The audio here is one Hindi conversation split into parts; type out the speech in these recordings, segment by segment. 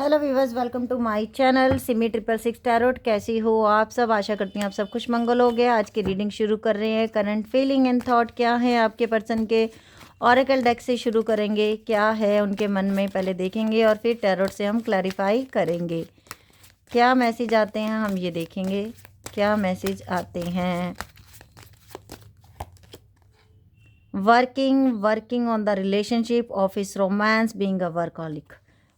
Hello viewers, welcome to my channel Simi 666 tarot. कैसी हो आप सब? आशा करती हैं आप सब खुश मंगल हो गए। आज की रीडिंग शुरू कर रहे हैं। करंट फीलिंग एंड थॉट क्या है आपके पर्सन के, ऑरेकल डेक से शुरू करेंगे। क्या है उनके मन में पहले देखेंगे और फिर टैरोट से हम क्लैरिफाई करेंगे। क्या मैसेज आते हैं हम ये देखेंगे। क्या मैसेज आते हैं। Working on the relationship, office romance, being a workaholic.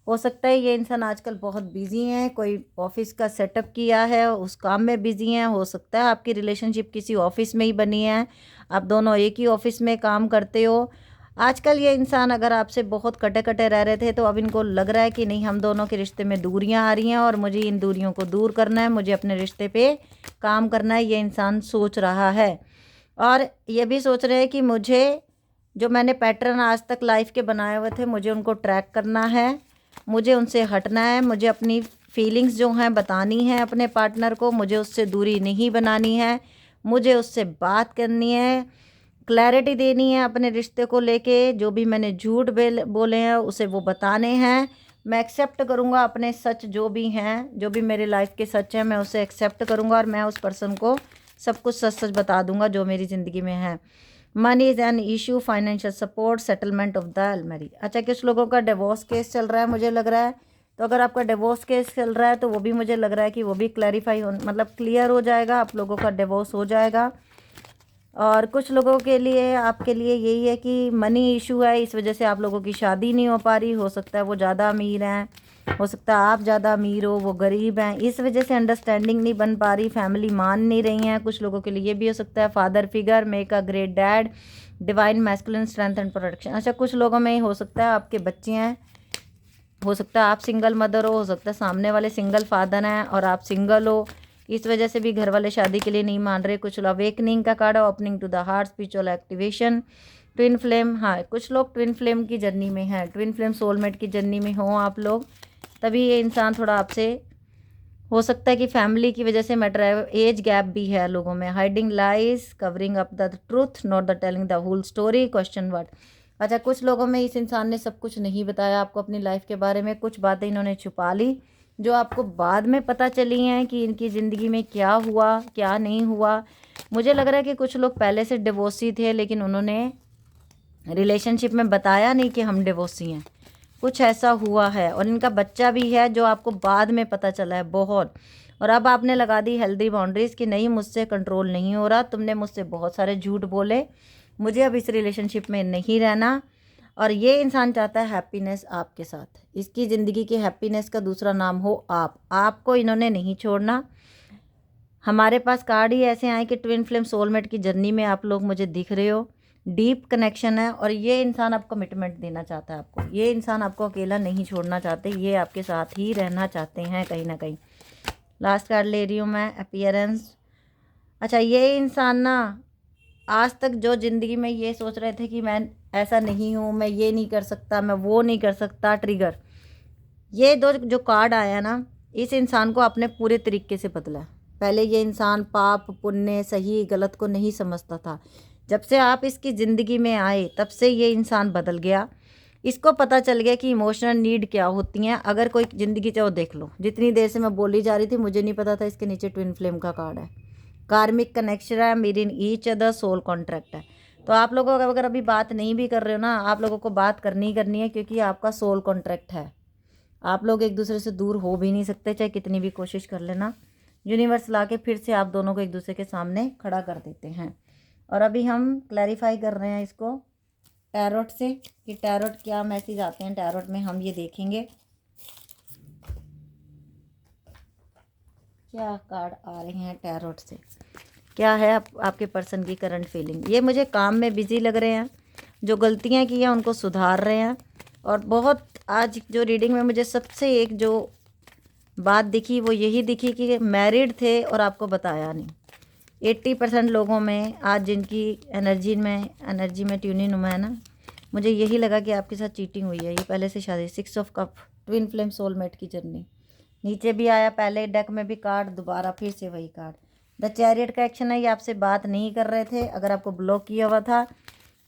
हो सकता है ये इंसान आजकल बहुत बिजी हैं, कोई ऑफिस का सेटअप किया है, उस काम में बिजी हैं। हो सकता है आपकी रिलेशनशिप किसी ऑफिस में ही बनी है, आप दोनों एक ही ऑफिस में काम करते हो। आजकल ये इंसान अगर आपसे बहुत कटे कटे रह रहे थे तो अब इनको लग रहा है कि नहीं, हम दोनों के रिश्ते में दूरियां आ रही हैं और मुझे इन दूरियों को दूर करना है, मुझे अपने रिश्ते पे काम करना है। ये इंसान सोच रहा है और ये भी सोच रहे हैं कि मुझे जो मैंने पैटर्न आज तक लाइफ के बनाए हुए थे मुझे उनको ट्रैक करना है, मुझे उनसे हटना है, मुझे अपनी फीलिंग्स जो हैं बतानी है अपने पार्टनर को, मुझे उससे दूरी नहीं बनानी है, मुझे उससे बात करनी है, क्लैरिटी देनी है अपने रिश्ते को लेके। जो भी मैंने झूठ बोले हैं उसे वो बताने हैं। मैं एक्सेप्ट करूँगा अपने सच जो भी हैं, जो भी मेरे लाइफ के सच हैं मैं उसे एक्सेप्ट करूँगा और मैं उस पर्सन को सब कुछ सच सच बता दूंगा जो मेरी ज़िंदगी में है। Money is an issue, financial support, settlement of the अलमरी। अच्छा, कुछ लोगों का डिवोर्स केस चल रहा है मुझे लग रहा है, तो अगर आपका डिवोर्स केस चल रहा है तो वो भी मुझे लग रहा है कि वो भी क्लैरिफाई हो, मतलब क्लियर हो जाएगा, आप लोगों का डिवोर्स हो जाएगा। और कुछ लोगों के लिए, आपके लिए यही है कि मनी इशू है, इस वजह से आप लोगों की शादी नहीं हो पा रही। हो सकता है वो ज़्यादा अमीर हैं, हो सकता है आप ज़्यादा अमीर हो, वो गरीब हैं, इस वजह से अंडरस्टैंडिंग नहीं बन पा रही, फैमिली मान नहीं रही हैं। कुछ लोगों के लिए ये भी हो सकता है father figure, make a great dad, divine masculine strength and protection. अच्छा, कुछ लोगों में हो सकता है आपके बच्चे हैं, हो सकता है आप सिंगल मदर हो सकता है सामने वाले सिंगल फादर हैं और आप सिंगल हो, इस वजह से भी घर वाले शादी के लिए नहीं मान रहे। कुछ अवेकनिंग का कार्ड है, opening to the heart, spiritual activation, twin flame. हाँ, कुछ लोग ट्विन फ्लेम की जर्नी में हैं, ट्विन फ्लेम सोलमेट की जर्नी में हो आप लोग, तभी ये इंसान थोड़ा आपसे, हो सकता है कि फैमिली की वजह से मैटर है। एज गैप भी है लोगों में। Hiding lies, covering up the truth, not the telling the whole story, question word. अच्छा, कुछ लोगों में इस इंसान ने सब कुछ नहीं बताया आपको अपनी लाइफ के बारे में, कुछ बातें इन्होंने छुपा ली जो आपको बाद में पता चली हैं कि इनकी ज़िंदगी में क्या हुआ क्या नहीं हुआ। मुझे लग रहा है कि कुछ लोग पहले से डिवोर्सी थे लेकिन उन्होंने रिलेशनशिप में बताया नहीं कि हम डिवोर्सी हैं, कुछ ऐसा हुआ है। और इनका बच्चा भी है जो आपको बाद में पता चला है बहुत। और अब आपने लगा दी हेल्दी बाउंड्रीज कि नहीं, मुझसे कंट्रोल नहीं हो रहा, तुमने मुझसे बहुत सारे झूठ बोले, मुझे अब इस रिलेशनशिप में नहीं रहना। और ये इंसान चाहता है हैप्पीनेस आपके साथ, इसकी ज़िंदगी की हैप्पीनेस का दूसरा नाम हो आप। आपको इन्होंने नहीं छोड़ना। हमारे पास कार्ड ही ऐसे आए कि ट्विन फ्लेम सोलमेट की जर्नी में आप लोग मुझे दिख रहे हो, डीप कनेक्शन है और ये इंसान आपको कमिटमेंट देना चाहता है आपको, ये इंसान आपको अकेला नहीं छोड़ना चाहते, ये आपके साथ ही रहना चाहते हैं कहीं ना कहीं। लास्ट कार्ड ले रही हूँ मैं, अपीयरेंस। अच्छा, ये इंसान ना आज तक जो ज़िंदगी में ये सोच रहे थे कि मैं ऐसा नहीं हूँ, मैं ये नहीं कर सकता, मैं वो नहीं कर सकता, ट्रिगर, ये दो जो कार्ड आया ना, इस इंसान को आपने पूरे तरीके से बदला। पहले ये इंसान पाप पुण्य सही गलत को नहीं समझता था, जब से आप इसकी ज़िंदगी में आए तब से ये इंसान बदल गया। इसको पता चल गया कि इमोशनल नीड क्या होती हैं। अगर कोई ज़िंदगी चाहो देख लो, जितनी देर से मैं बोली जा रही थी मुझे नहीं पता था इसके नीचे ट्विन फ्लेम का कार्ड है, कार्मिक कनेक्शन है, made in each other, soul contract है। तो आप लोगों का अगर अभी बात नहीं भी कर रहे हो ना, आप लोगों को बात करनी ही करनी है क्योंकि आपका सोल कॉन्ट्रैक्ट है। आप लोग एक दूसरे से दूर हो भी नहीं सकते, चाहे कितनी भी कोशिश कर लेना। यूनिवर्स ला के फिर से आप दोनों को एक दूसरे के सामने खड़ा कर देते हैं। और अभी हम क्लैरिफाई कर रहे हैं इसको टैरोट से कि टैरोट क्या मैसेज आते हैं। टैरोट में हम ये देखेंगे क्या कार्ड आ रहे हैं टैरोट से। क्या है आपके पर्सन की करंट फीलिंग। ये मुझे काम में बिजी लग रहे हैं, जो गलतियां की हैं उनको सुधार रहे हैं। और बहुत आज जो रीडिंग में मुझे सबसे एक जो बात दिखी वो यही दिखी कि मैरिड थे और आपको बताया नहीं। 80% लोगों में आज जिनकी एनर्जी में ट्यूनिंग हुआ है ना, मुझे यही लगा कि आपके साथ चीटिंग हुई है। ये पहले से शादी, 6 of cup, twin flame soulmate की जर्नी। नीचे भी आया पहले डेक में भी कार्ड, दोबारा फिर से वही कार्ड। द चैरियट का एक्शन है, ये आपसे बात नहीं कर रहे थे। अगर आपको ब्लॉक किया हुआ था,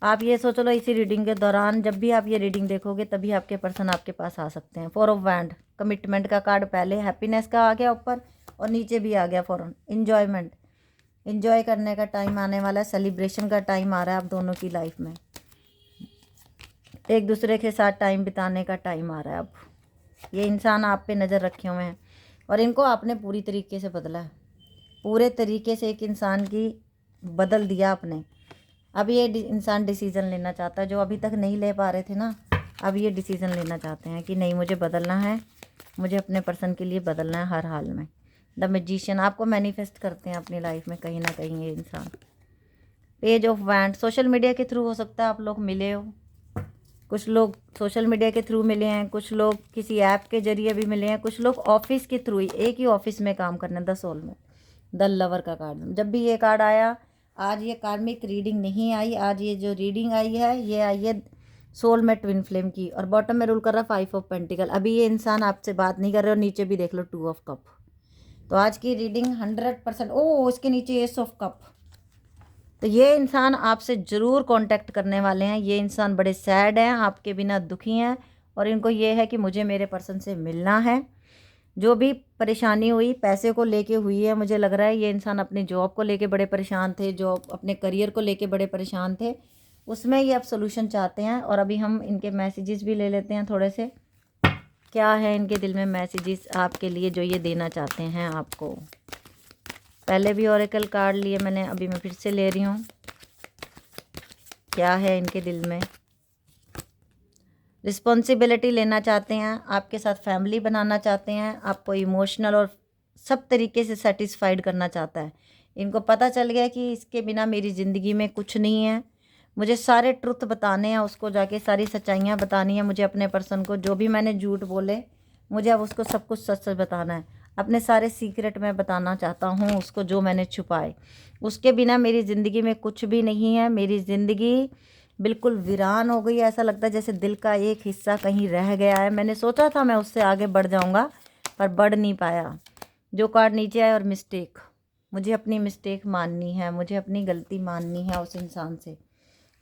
आप ये सोच लो इसी रीडिंग के दौरान जब भी आप ये रीडिंग देखोगे तभी आपके पर्सन आपके पास आ सकते हैं। 4 ऑफ वैंड, कमिटमेंट का कार्ड पहले, हैप्पीनेस का आ गया ऊपर और नीचे भी आ गया फॉरन, इन्जॉयमेंट, इन्जॉय करने का टाइम आने वाला है, सेलिब्रेशन का टाइम आ रहा है आप दोनों की लाइफ में, एक दूसरे के साथ टाइम बिताने का टाइम आ रहा है। अब ये इंसान आप पे नज़र रखे हुए हैं और इनको आपने पूरी तरीके से बदला है, पूरे तरीके से एक इंसान की बदल दिया आपने। अब ये इंसान डिसीज़न लेना चाहता है, जो अभी तक नहीं ले पा रहे थे ना, अब ये डिसीज़न लेना चाहते हैं कि नहीं मुझे बदलना है, मुझे अपने पर्सन के लिए बदलना है हर हाल में। द मैजिशियन आपको मैनिफेस्ट करते हैं अपनी लाइफ में कहीं ना कहीं ये इंसान। Page of wand, social media के थ्रू हो सकता है आप लोग मिले हो, कुछ लोग सोशल मीडिया के थ्रू मिले हैं, कुछ लोग किसी ऐप के जरिए भी मिले हैं, कुछ लोग ऑफिस के थ्रू ही, एक ही ऑफिस में काम करना। द सोल में द लवर का कार्ड, जब भी ये कार्ड आया, आज ये कार्मिक रीडिंग नहीं आई, आज ये जो रीडिंग आई है ये आई है सोल में ट्विन फ्लेम की, और बॉटम में रूल कर रहा है 5 ऑफ पेंटिकल। अभी ये इंसान आपसे बात नहीं कर रहे और नीचे भी देख लो 2 ऑफ कप। तो आज की रीडिंग 100%, ओ इसके नीचे एस ऑफ कप, तो ये इंसान आपसे ज़रूर कांटेक्ट करने वाले हैं। ये इंसान बड़े सैड हैं, आपके बिना दुखी हैं, और इनको ये है कि मुझे मेरे पर्सन से मिलना है। जो भी परेशानी हुई पैसे को लेके हुई है, मुझे लग रहा है ये इंसान अपनी जॉब को लेके बड़े परेशान थे, जॉब अपने करियर को लेके बड़े परेशान थे, उसमें ये अब सोल्यूशन चाहते हैं। और अभी हम इनके मैसेजेस भी ले लेते हैं थोड़े से, क्या है इनके दिल में मैसेजेस आपके लिए जो ये देना चाहते हैं आपको। पहले भी ओरेकल कार्ड लिए मैंने, अभी मैं फिर से ले रही हूँ। क्या है इनके दिल में, रिस्पॉन्सिबिलिटी लेना चाहते हैं, आपके साथ फैमिली बनाना चाहते हैं, आपको इमोशनल और सब तरीके से सेटिस्फाइड करना चाहता है। इनको पता चल गया कि इसके बिना मेरी ज़िंदगी में कुछ नहीं है, मुझे सारे ट्रुथ बताने हैं, उसको जाके सारी सच्चाइयाँ बतानी है मुझे अपने पर्सन को। जो भी मैंने झूठ बोले मुझे अब उसको सब कुछ सच सच बताना है, अपने सारे सीक्रेट मैं बताना चाहता हूँ उसको, जो मैंने छुपाए। उसके बिना मेरी ज़िंदगी में कुछ भी नहीं है, मेरी ज़िंदगी बिल्कुल वीरान हो गई है। ऐसा लगता है जैसे दिल का एक हिस्सा कहीं रह गया है। मैंने सोचा था मैं उससे आगे बढ़ जाऊंगा पर बढ़ नहीं पाया। जो कार्ड नीचे आया, और मिस्टेक, मुझे अपनी मिस्टेक माननी है, मुझे अपनी गलती माननी है उस इंसान से।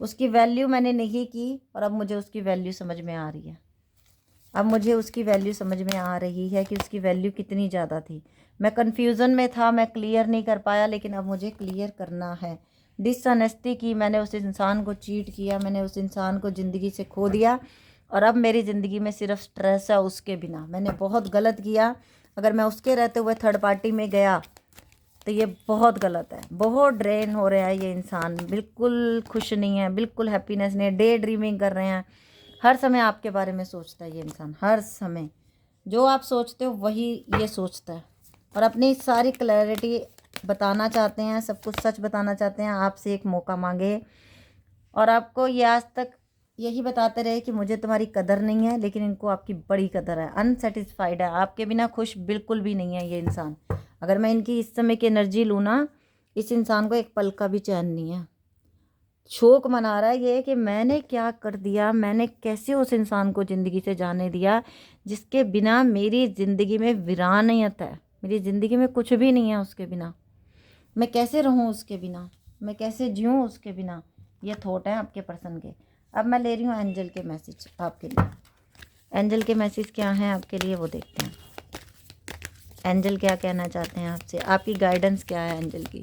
उसकी वैल्यू मैंने नहीं की और अब मुझे उसकी वैल्यू समझ में आ रही है। अब मुझे उसकी वैल्यू समझ में आ रही है कि उसकी वैल्यू कितनी ज़्यादा थी। मैं कन्फ्यूज़न में था, मैं क्लियर नहीं कर पाया, लेकिन अब मुझे क्लियर करना है। डिसऑनेस्टी की, मैंने उस इंसान को चीट किया, मैंने उस इंसान को ज़िंदगी से खो दिया, और अब मेरी ज़िंदगी में सिर्फ स्ट्रेस है उसके बिना। मैंने बहुत गलत किया, अगर मैं उसके रहते हुए थर्ड पार्टी में गया तो ये बहुत गलत है। बहुत ड्रेन हो रहा है ये इंसान, बिल्कुल खुश नहीं है, बिल्कुल हैप्पीनेस नहीं है, डे ड्रीमिंग कर रहे हैं, हर समय आपके बारे में सोचता है ये इंसान। हर समय जो आप सोचते हो वही ये सोचता है, और अपनी सारी क्लैरिटी बताना चाहते हैं, सब कुछ सच बताना चाहते हैं। आपसे एक मौका मांगे, और आपको ये आज तक यही बताते रहे कि मुझे तुम्हारी कदर नहीं है, लेकिन इनको आपकी बड़ी कदर है। अनसेटिस्फाइड है, आपके बिना खुश बिल्कुल भी नहीं है ये इंसान। अगर मैं इनकी इस समय की एनर्जी लूँ ना, इस इंसान को एक पल का भी चैन नहीं है। शोक मना रहा है ये कि मैंने क्या कर दिया, मैंने कैसे उस इंसान को ज़िंदगी से जाने दिया जिसके बिना मेरी ज़िंदगी में वीरानियत है, मेरी ज़िंदगी में कुछ भी नहीं है उसके बिना। मैं कैसे रहूं उसके बिना, मैं कैसे जीऊं उसके बिना। ये थॉट है आपके पर्सन के। अब मैं ले रही हूँ एंजल के मैसेज आपके लिए। एंजल के मैसेज क्या हैं आपके लिए वो देखते हैं। एंजल क्या कहना चाहते हैं आपसे, आपकी गाइडेंस क्या है एंजल की।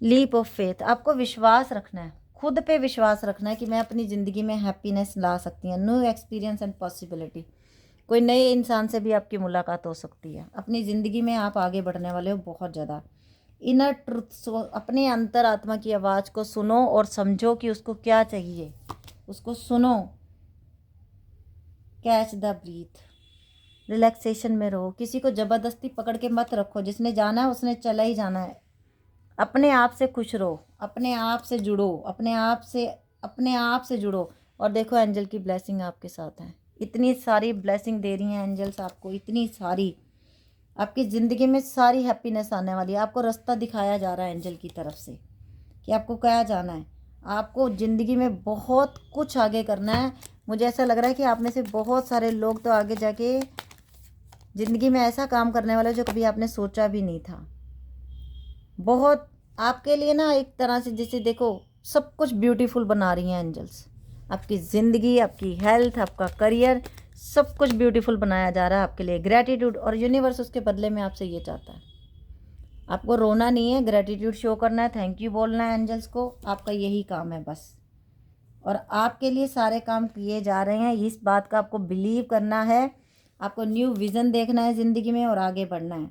लीप ऑफ फेथ, आपको विश्वास रखना है, खुद पे विश्वास रखना है कि मैं अपनी ज़िंदगी में हैप्पीनेस ला सकती हूँ। न्यू एक्सपीरियंस एंड पॉसिबिलिटी, कोई नए इंसान से भी आपकी मुलाकात हो सकती है। अपनी ज़िंदगी में आप आगे बढ़ने वाले हो बहुत ज़्यादा। इनर ट्रुथ, अपने अंतरात्मा की आवाज़ को सुनो और समझो कि उसको क्या चाहिए, उसको सुनो। कैच द ब्रीथ, रिलैक्सेशन में रहो, किसी को ज़बरदस्ती पकड़ के मत रखो। जिसने जाना है उसने चला ही जाना है। अपने आप से खुश रहो, अपने आप से जुड़ो, अपने आप से जुड़ो। और देखो एंजल की ब्लेसिंग आपके साथ है, इतनी सारी ब्लेसिंग दे रही हैं एंजल्स आपको, इतनी सारी। आपकी ज़िंदगी में सारी हैप्पीनेस आने वाली है। आपको रास्ता दिखाया जा रहा है एंजल की तरफ से कि आपको क्या जाना है। आपको ज़िंदगी में बहुत कुछ आगे करना है। मुझे ऐसा लग रहा है कि आप में से बहुत सारे लोग तो आगे जाके ज़िंदगी में ऐसा काम करने वाले जो कभी आपने सोचा भी नहीं था। बहुत आपके लिए ना एक तरह से जैसे देखो सब कुछ ब्यूटीफुल बना रही हैं एंजल्स। आपकी ज़िंदगी, आपकी हेल्थ, आपका करियर, सब कुछ ब्यूटीफुल बनाया जा रहा है आपके लिए। ग्रैटिट्यूड, और यूनिवर्स उसके बदले में आपसे ये चाहता है, आपको रोना नहीं है, ग्रैटिट्यूड शो करना है, थैंक यू बोलना है एंजल्स को। आपका यही काम है बस। और आपके लिए सारे काम किए जा रहे हैं, इस बात का आपको बिलीव करना है। आपको न्यू विज़न देखना है ज़िंदगी में और आगे बढ़ना है।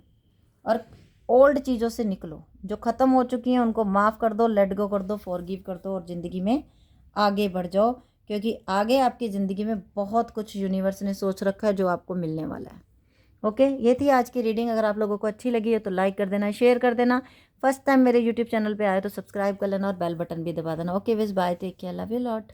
और ओल्ड चीज़ों से निकलो, जो ख़त्म हो चुकी हैं उनको माफ़ कर दो, लेट गो कर दो, फॉरगिव कर दो और ज़िंदगी में आगे बढ़ जाओ। क्योंकि आगे आपकी ज़िंदगी में बहुत कुछ यूनिवर्स ने सोच रखा है जो आपको मिलने वाला है। ओके, ये थी आज की रीडिंग। अगर आप लोगों को अच्छी लगी है तो लाइक कर देना, शेयर कर देना। फर्स्ट टाइम मेरे यूट्यूब चैनल पे आए तो सब्सक्राइब कर लेना और बेल बटन भी दबा देना। Okay with bye, take care, love you lot.